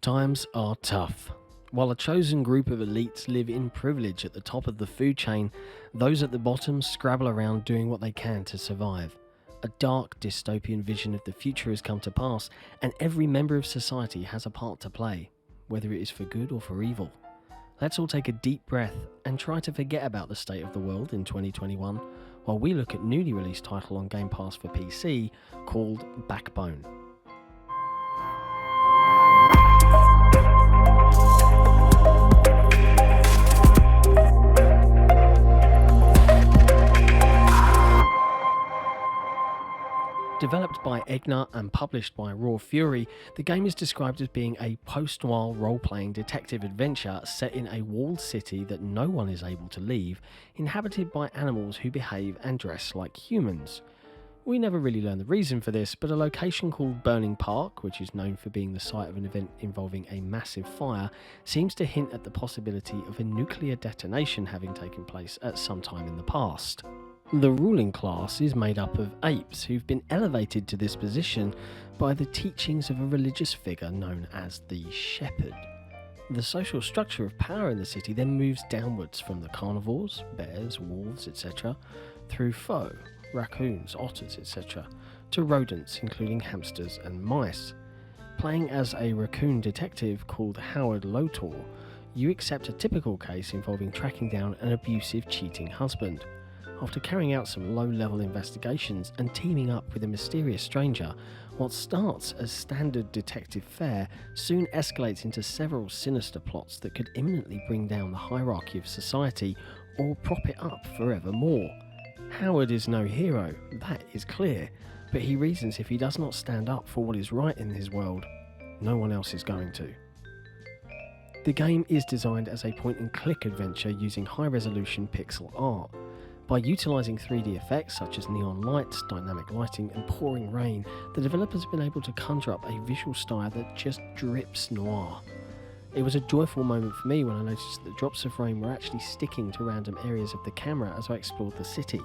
Times are tough. While a chosen group of elites live in privilege at the top of the food chain, those at the bottom scrabble around doing what they can to survive. A dark dystopian vision of the future has come to pass, and every member of society has a part to play, whether it is for good or for evil. Let's all take a deep breath and try to forget about the state of the world in 2021 while we look at newly released title on Game Pass for PC called Backbone. Developed by Egner and published by Raw Fury, the game is described as being a post-noir role-playing detective adventure set in a walled city that no one is able to leave, inhabited by animals who behave and dress like humans. We never really learn the reason for this, but a location called Burning Park, which is known for being the site of an event involving a massive fire, seems to hint at the possibility of a nuclear detonation having taken place at some time in the past. The ruling class is made up of apes who've been elevated to this position by the teachings of a religious figure known as the Shepherd. The social structure of power in the city then moves downwards from the carnivores, bears, wolves, etc., through foe, raccoons, otters, etc., to rodents including hamsters and mice. Playing as a raccoon detective called Howard Lotor, you accept a typical case involving tracking down an abusive, cheating husband. After carrying out some low-level investigations and teaming up with a mysterious stranger, what starts as standard detective fare soon escalates into several sinister plots that could imminently bring down the hierarchy of society or prop it up forevermore. Howard is no hero, that is clear, but he reasons if he does not stand up for what is right in his world, no one else is going to. The game is designed as a point-and-click adventure using high-resolution pixel art. By utilising 3D effects such as neon lights, dynamic lighting and pouring rain, the developers have been able to conjure up a visual style that just drips noir. It was a joyful moment for me when I noticed that drops of rain were actually sticking to random areas of the camera as I explored the city.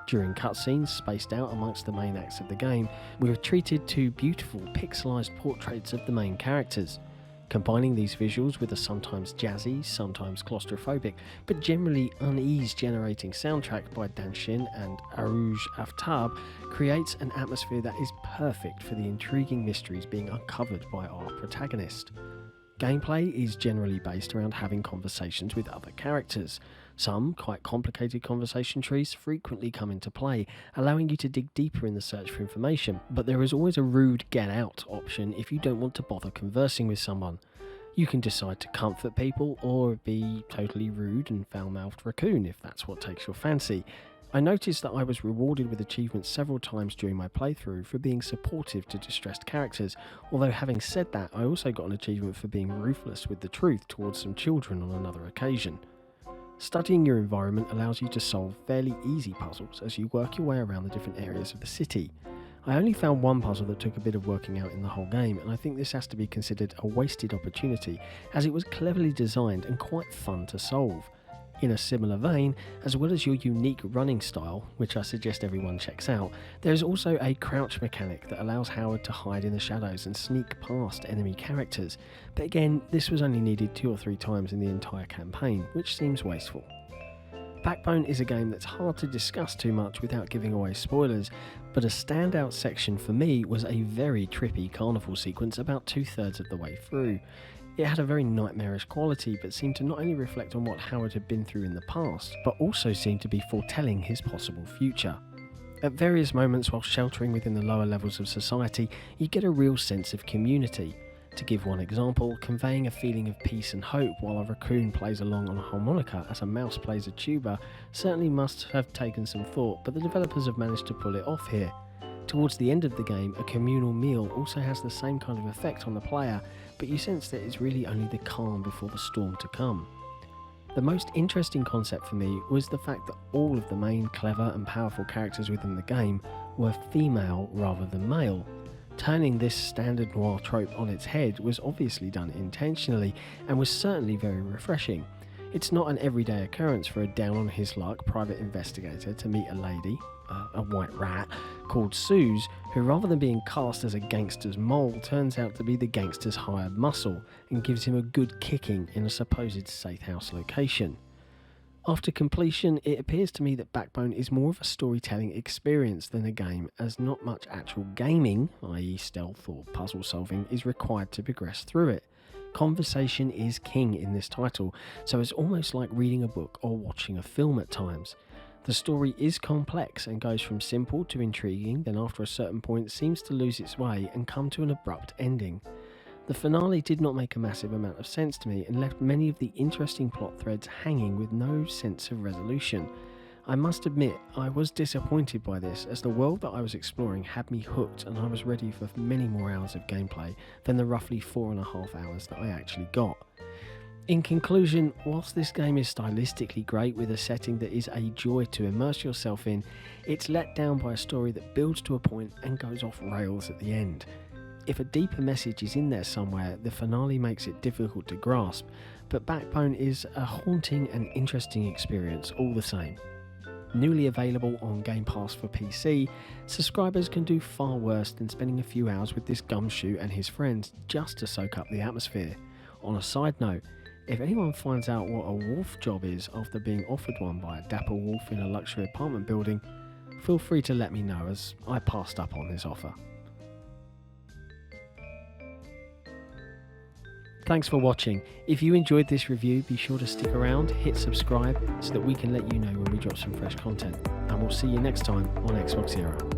During cutscenes spaced out amongst the main acts of the game, we were treated to beautiful pixelised portraits of the main characters. Combining these visuals with a sometimes jazzy, sometimes claustrophobic, but generally unease-generating soundtrack by Danshin and Arouj Aftab creates an atmosphere that is perfect for the intriguing mysteries being uncovered by our protagonist. Gameplay is generally based around having conversations with other characters. Some quite complicated conversation trees frequently come into play, allowing you to dig deeper in the search for information, but there is always a rude get out option if you don't want to bother conversing with someone. You can decide to comfort people or be totally rude and foul-mouthed raccoon if that's what takes your fancy. I noticed that I was rewarded with achievements several times during my playthrough for being supportive to distressed characters, although having said that, I also got an achievement for being ruthless with the truth towards some children on another occasion. Studying your environment allows you to solve fairly easy puzzles as you work your way around the different areas of the city. I only found one puzzle that took a bit of working out in the whole game, and I think this has to be considered a wasted opportunity as it was cleverly designed and quite fun to solve. In a similar vein, as well as your unique running style, which I suggest everyone checks out, there is also a crouch mechanic that allows Howard to hide in the shadows and sneak past enemy characters, but again, this was only needed 2 or 3 times in the entire campaign, which seems wasteful. Backbone is a game that's hard to discuss too much without giving away spoilers, but a standout section for me was a very trippy carnival sequence about 2/3 of the way through. It had a very nightmarish quality, but seemed to not only reflect on what Howard had been through in the past, but also seemed to be foretelling his possible future. At various moments while sheltering within the lower levels of society, you get a real sense of community. To give one example, conveying a feeling of peace and hope while a raccoon plays along on a harmonica as a mouse plays a tuba certainly must have taken some thought, but the developers have managed to pull it off here. Towards the end of the game, a communal meal also has the same kind of effect on the player, but you sense that it's really only the calm before the storm to come. The most interesting concept for me was the fact that all of the main clever and powerful characters within the game were female rather than male. Turning this standard noir trope on its head was obviously done intentionally and was certainly very refreshing. It's not an everyday occurrence for a down-on-his-luck private investigator to meet a lady, a white rat, called Suze, who rather than being cast as a gangster's mole, turns out to be the gangster's hired muscle and gives him a good kicking in a supposed safe house location. After completion, it appears to me that Backbone is more of a storytelling experience than a game, as not much actual gaming, i.e. stealth or puzzle solving, is required to progress through it. Conversation is king in this title, so it's almost like reading a book or watching a film at times. The story is complex and goes from simple to intriguing, then after a certain point seems to lose its way and come to an abrupt ending. The finale did not make a massive amount of sense to me and left many of the interesting plot threads hanging with no sense of resolution. I must admit, I was disappointed by this, as the world that I was exploring had me hooked and I was ready for many more hours of gameplay than the roughly 4.5 hours that I actually got. In conclusion, whilst this game is stylistically great with a setting that is a joy to immerse yourself in, it's let down by a story that builds to a point and goes off rails at the end. If a deeper message is in there somewhere, the finale makes it difficult to grasp, but Backbone is a haunting and interesting experience all the same. Newly available on Game Pass for PC, subscribers can do far worse than spending a few hours with this gumshoe and his friends just to soak up the atmosphere. On a side note, if anyone finds out what a wolf job is after being offered one by a dapper wolf in a luxury apartment building, feel free to let me know, as I passed up on this offer. Thanks for watching. If you enjoyed this review, be sure to stick around, hit subscribe so that we can let you know when we drop some fresh content. And we'll see you next time on XboxEra.